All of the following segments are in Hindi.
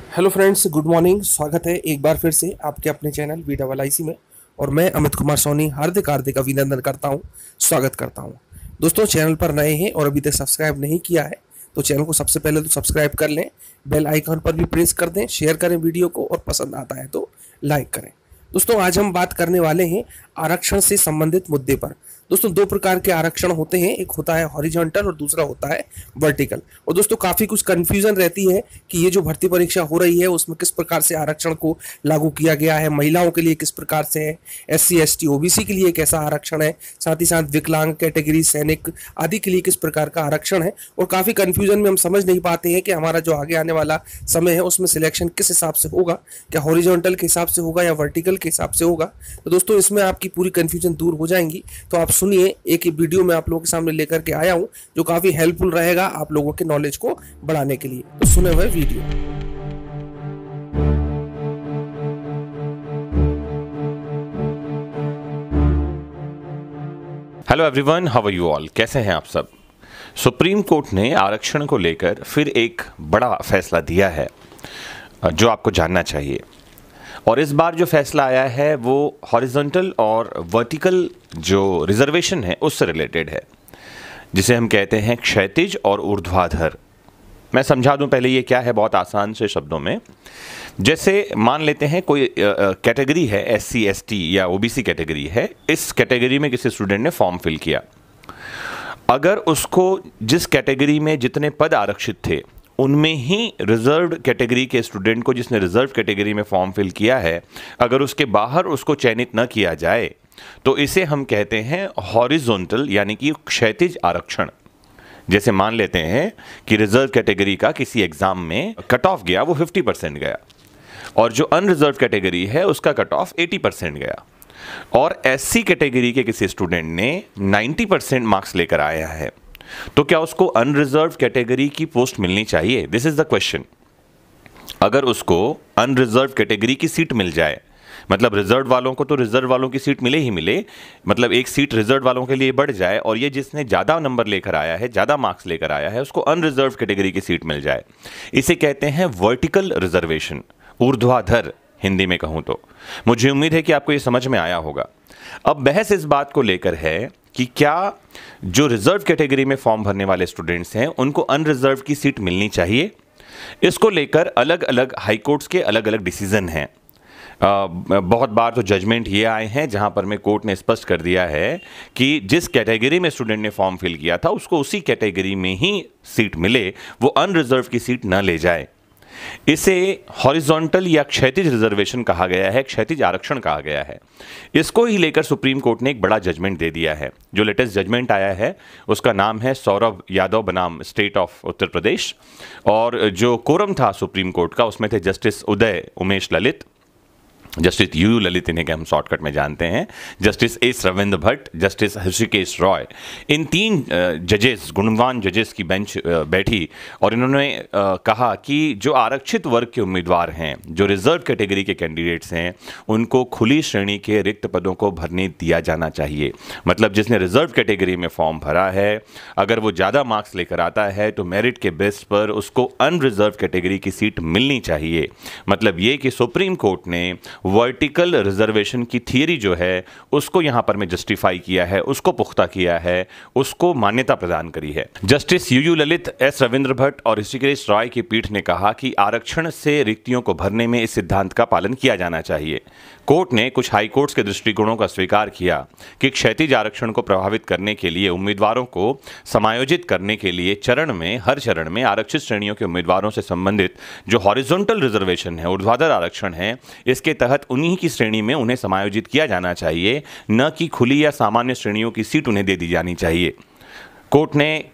Hello friends, good morning. स्वागत है एक बार फिर से आपके अपने चैनल वी डबल आई सी में। और मैं अमित कुमार सोनी हार्दिक हार्दिक अभिनंदन करता हूं, स्वागत करता हूं। दोस्तों, चैनल पर नए हैं और अभी तक सब्सक्राइब नहीं किया है तो चैनल को सबसे पहले तो सब्सक्राइब कर लें, बेल आइकन पर भी प्रेस कर दें, शेयर करें वीडियो को और पसंद आता है तो लाइक करें। दोस्तों, आज हम बात करने वाले हैं आरक्षण से संबंधित मुद्दे पर। दोस्तों, दो प्रकार के आरक्षण होते हैं, एक होता है हॉरिजॉन्टल और दूसरा होता है वर्टिकल। और दोस्तों, काफ़ी कुछ कन्फ्यूजन रहती है कि ये जो भर्ती परीक्षा हो रही है उसमें किस प्रकार से आरक्षण को लागू किया गया है, महिलाओं के लिए किस प्रकार से है, SC ST OBC के लिए कैसा आरक्षण है, साथ ही साथ विकलांग कैटेगरी, सैनिक आदि के लिए किस प्रकार का आरक्षण है। और काफ़ी कन्फ्यूजन में हम समझ नहीं पाते हैं कि हमारा जो आगे आने वाला समय है उसमें सिलेक्शन किस हिसाब से होगा, क्या हॉरिजॉन्टल के हिसाब से होगा या वर्टिकल के हिसाब से होगा। तो दोस्तों, इसमें आपकी पूरी कन्फ्यूजन दूर हो जाएंगी। तो आप सुनिए, एक वीडियो मैं आप लोगों के सामने लेकर के आया हूं जो काफी हेल्पफुल रहेगा आप लोगों के नॉलेज को बढ़ाने के लिए। तो सुने हुए video. Hello everyone, how are you all? कैसे हैं आप सब? सुप्रीम कोर्ट ने आरक्षण को लेकर फिर एक बड़ा फैसला दिया है जो आपको जानना चाहिए। और इस बार जो फैसला आया है वो हॉरिजॉन्टल और वर्टिकल जो रिजर्वेशन है उससे रिलेटेड है, जिसे हम कहते हैं क्षैतिज और ऊर्ध्वाधर। मैं समझा दूं पहले ये क्या है बहुत आसान से शब्दों में। जैसे मान लेते हैं कोई कैटेगरी है, SC ST या OBC कैटेगरी है। इस कैटेगरी में किसी स्टूडेंट ने फॉर्म फिल किया। अगर उसको जिस कैटेगरी में जितने पद आरक्षित थे उनमें ही रिजर्व्ड कैटेगरी के स्टूडेंट को, जिसने रिजर्व कैटेगरी में फॉर्म फिल किया है, अगर उसके बाहर उसको चयनित न किया जाए तो इसे हम कहते हैं हॉरिजॉन्टल यानी कि क्षैतिज आरक्षण। जैसे मान लेते हैं कि रिजर्व कैटेगरी का किसी एग्जाम में कट ऑफ गया, वो 50% गया, और जो अनरिजर्व कैटेगरी है उसका कट ऑफ 80% गया, और SC कैटेगरी के किसी स्टूडेंट ने 90% मार्क्स लेकर आया है, तो क्या उसको अनरिजर्व कैटेगरी की पोस्ट मिलनी चाहिए? This is the question. अगर उसको अनरिजर्व कैटेगरी की सीट मिल जाए, मतलब रिजर्व वालों को तो रिजर्व वालों की सीट मिले ही मिले, मतलब एक सीट रिजर्व वालों के लिए बढ़ जाए, और ये जिसने ज़्यादा नंबर लेकर आया है, ज़्यादा मार्क्स लेकर आया है, उसको अनरिजर्व कैटेगरी की सीट मिल जाए, इसे कहते हैं वर्टिकल रिजर्वेशन, ऊर्ध्वाधर हिंदी में कहूँ तो। मुझे उम्मीद है कि आपको ये समझ में आया होगा। अब बहस इस बात को लेकर है कि क्या जो रिजर्व कैटेगरी में फॉर्म भरने वाले स्टूडेंट्स हैं उनको अनरिजर्व की सीट मिलनी चाहिए। इसको लेकर अलग अलग हाई कोर्ट्स के अलग अलग डिसीजन हैं। बहुत बार तो जजमेंट ये आए हैं जहां पर में कोर्ट ने स्पष्ट कर दिया है कि जिस कैटेगरी में स्टूडेंट ने फॉर्म फिल किया था उसको उसी कैटेगरी में ही सीट मिले, वो अनरिजर्व की सीट न ले जाए। इसे हॉरिजॉन्टल या क्षैतिज रिजर्वेशन कहा गया है, क्षैतिज आरक्षण कहा गया है। इसको ही लेकर सुप्रीम कोर्ट ने एक बड़ा जजमेंट दे दिया है। जो लेटेस्ट जजमेंट आया है उसका नाम है सौरभ यादव बनाम स्टेट ऑफ उत्तर प्रदेश, और जो कोरम था सुप्रीम कोर्ट का उसमें थे justice Uday Umesh Lalit, justice U Lalit इन्हें हम शॉर्टकट में जानते हैं, justice S Ravindra Bhat, justice Hrishikesh Roy. इन तीन जजेस, गुणवान जजेस की बेंच बैठी और इन्होंने कहा कि जो आरक्षित वर्ग के उम्मीदवार हैं, जो रिजर्व कैटेगरी के कैंडिडेट्स हैं, उनको खुली श्रेणी के रिक्त पदों को भरने दिया जाना चाहिए। मतलब जिसने रिजर्व कैटेगरी में फॉर्म भरा है, अगर वो ज़्यादा मार्क्स लेकर आता है तो मेरिट के बेस पर उसको अनरिजर्व कैटेगरी की सीट मिलनी चाहिए। मतलब ये कि सुप्रीम कोर्ट ने वर्टिकल रिजर्वेशन की थियरी जो है उसको यहां पर मैं जस्टिफाई किया है, उसको पुख्ता किया है, उसको मान्यता प्रदान करी है। Justice U Lalit, S Ravindra Bhatt और ऋषिकेश रॉय की पीठ ने कहा कि आरक्षण से रिक्तियों को भरने में इस सिद्धांत का पालन किया जाना चाहिए। कोर्ट ने कुछ हाई कोर्ट्स के दृष्टिकोणों का स्वीकार किया कि क्षैतिज आरक्षण को प्रभावित करने के लिए उम्मीदवारों को समायोजित करने के लिए हर चरण में आरक्षित श्रेणियों के उम्मीदवारों से संबंधित जो हॉरिजॉन्टल रिजर्वेशन है, ऊर्ध्वाधर आरक्षण है, इसके तहत उन्हीं की श्रेणी में उन्हें समायोजित किया जाना चाहिए, न कि खुली या सामान्य श्रेणियों की सीट उन्हें दे दी जानी चाहिए। कोर्ट ने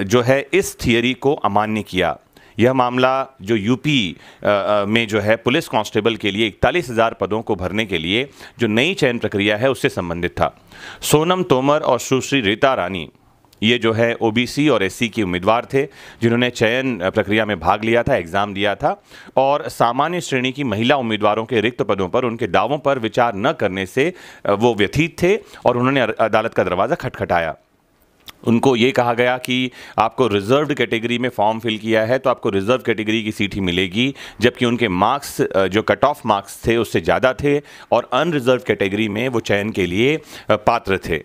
जो है इस थियरी को अमान्य किया। यह मामला जो यूपी में जो है पुलिस कांस्टेबल के लिए 41,000 पदों को भरने के लिए जो नई चयन प्रक्रिया है उससे संबंधित था। सोनम तोमर और सुश्री रीता रानी, ये जो है OBC और SC के उम्मीदवार थे जिन्होंने चयन प्रक्रिया में भाग लिया था, एग्जाम दिया था, और सामान्य श्रेणी की महिला उम्मीदवारों के रिक्त पदों पर उनके दावों पर विचार न करने से वो व्यथित थे और उन्होंने अदालत का दरवाज़ा खटखटाया। उनको ये कहा गया कि आपको रिजर्व्ड कैटेगरी में फॉर्म फिल किया है तो आपको रिजर्व कैटेगरी की सीट ही मिलेगी, जबकि उनके मार्क्स जो कट ऑफ मार्क्स थे उससे ज़्यादा थे और अनरिजर्व कैटेगरी में वो चयन के लिए पात्र थे,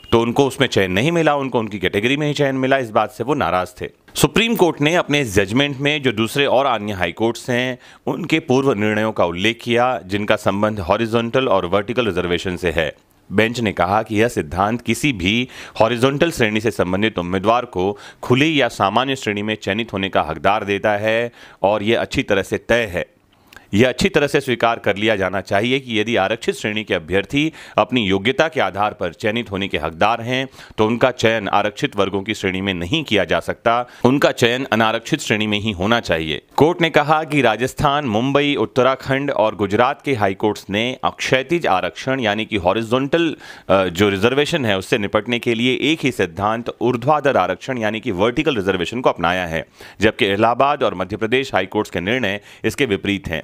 तो उनको उसमें चयन नहीं मिला, उनको उनकी कैटेगरी में ही चयन मिला। इस बात से वो नाराज़ थे। सुप्रीम कोर्ट ने अपने इस जजमेंट में जो दूसरे और अन्य हाई कोर्ट्स हैं उनके पूर्व निर्णयों का उल्लेख किया जिनका संबंध हॉरिजॉन्टल और वर्टिकल रिजर्वेशन से है। बेंच ने कहा कि यह सिद्धांत किसी भी हॉरिजॉन्टल श्रेणी से संबंधित उम्मीदवार को खुली या सामान्य श्रेणी में चयनित होने का हकदार देता है और यह अच्छी तरह से तय है। यह अच्छी तरह से स्वीकार कर लिया जाना चाहिए कि यदि आरक्षित श्रेणी के अभ्यर्थी अपनी योग्यता के आधार पर चयनित होने के हकदार हैं तो उनका चयन आरक्षित वर्गों की श्रेणी में नहीं किया जा सकता, उनका चयन अनारक्षित श्रेणी में ही होना चाहिए। कोर्ट ने कहा कि राजस्थान, मुंबई, उत्तराखंड और गुजरात के हाई कोर्ट्स ने क्षैतिज आरक्षण यानी कि हॉरिजॉन्टल जो रिजर्वेशन है उससे निपटने के लिए एक ही सिद्धांत ऊर्ध्वाधर आरक्षण यानी कि वर्टिकल रिजर्वेशन को अपनाया है, जबकि इलाहाबाद और मध्य प्रदेश हाई कोर्ट्स के निर्णय इसके विपरीत हैं।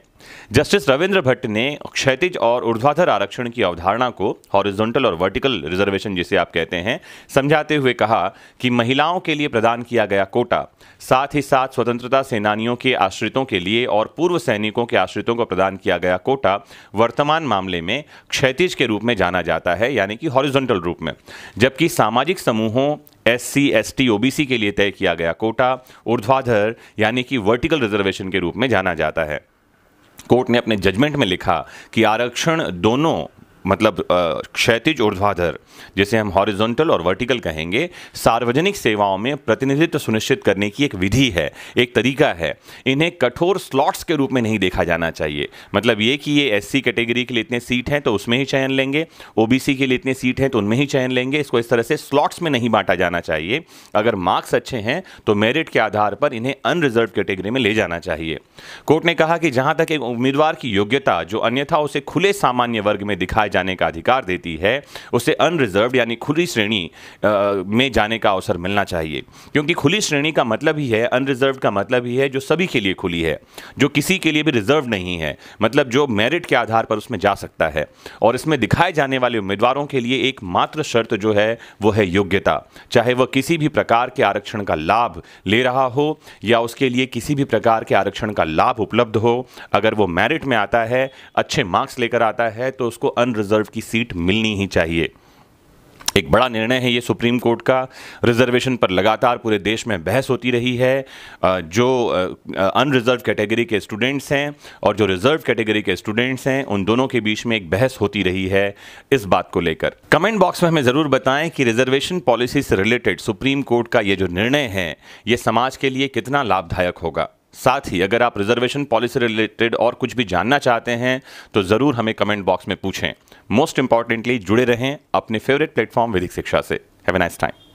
जस्टिस रविंद्र भट्ट ने क्षैतिज और ऊर्ध्वाधर आरक्षण की अवधारणा को, हॉरिजॉन्टल और वर्टिकल रिजर्वेशन जिसे आप कहते हैं, समझाते हुए कहा कि महिलाओं के लिए प्रदान किया गया कोटा, साथ ही साथ स्वतंत्रता सेनानियों के आश्रितों के लिए और पूर्व सैनिकों के आश्रितों को प्रदान किया गया कोटा वर्तमान मामले में क्षैतिज के रूप में जाना जाता है यानी कि हॉरिजॉन्टल रूप में, जबकि सामाजिक समूहों SC, ST, OBC के लिए तय किया गया कोटा ऊर्ध्वाधर यानी कि वर्टिकल रिजर्वेशन के रूप में जाना जाता है। कोर्ट ने अपने जजमेंट में लिखा कि आरक्षण दोनों मतलब क्षैतिज ऊर्ध्वाधर जिसे हम हॉरिजॉन्टल और वर्टिकल कहेंगे, सार्वजनिक सेवाओं में प्रतिनिधित्व सुनिश्चित करने की एक विधि है, एक तरीका है। इन्हें कठोर स्लॉट्स के रूप में नहीं देखा जाना चाहिए। मतलब ये कि ये SC कैटेगरी के लिए इतने सीट हैं तो उसमें ही चयन लेंगे, OBC के लिए इतने सीट हैं तो उनमें ही चयन लेंगे, इसको इस तरह से स्लॉट्स में नहीं बांटा जाना चाहिए। अगर मार्क्स अच्छे हैं तो मेरिट के आधार पर इन्हें अनरिजर्व कैटेगरी में ले जाना चाहिए। कोर्ट ने कहा कि जहां तक एक उम्मीदवार की योग्यता जो अन्यथा उसे खुले सामान्य वर्ग में दिखाए जाने का अधिकार देती है, उसे अनरिजर्व्ड यानी खुली श्रेणी में जाने का अवसर मिलना चाहिए, क्योंकि खुली श्रेणी का मतलब ही है, अनरिजर्व्ड का मतलब ही है जो सभी के लिए खुली है, जो किसी के लिए भी रिजर्व नहीं है, मतलब जो मेरिट के आधार पर उसमें जा सकता है। और इसमें दिखाए जाने वाले उम्मीदवारों के लिए एकमात्र शर्त जो है वो है योग्यता, चाहे वह किसी भी प्रकार के आरक्षण का लाभ ले रहा हो या उसके लिए किसी भी प्रकार के आरक्षण का लाभ उपलब्ध हो। अगर वो मेरिट में आता है, अच्छे मार्क्स लेकर आता है, तो उसको अनरिजर्व की सीट मिलनी ही चाहिए। एक बड़ा निर्णय है ये सुप्रीम कोर्ट का। रिजर्वेशन पर लगातार पूरे देश में बहस होती रही है। जो अनरिजर्व कैटेगरी के स्टूडेंट्स हैं और जो रिजर्व कैटेगरी के स्टूडेंट्स हैं, उन दोनों के बीच में एक बहस होती रही है इस बात को लेकर। कमेंट बॉक्स में हमें ज़रूर बताएं कि रिजर्वेशन पॉलिसी से रिलेटेड सुप्रीम कोर्ट का ये जो निर्णय है ये समाज के लिए कितना लाभदायक होगा। साथ ही अगर आप रिजर्वेशन पॉलिसी रिलेटेड और कुछ भी जानना चाहते हैं तो ज़रूर हमें कमेंट बॉक्स में पूछें। मोस्ट इंपॉर्टेंटली जुड़े रहें अपने फेवरेट प्लेटफॉर्म वैदिक शिक्षा से। Have a nice time.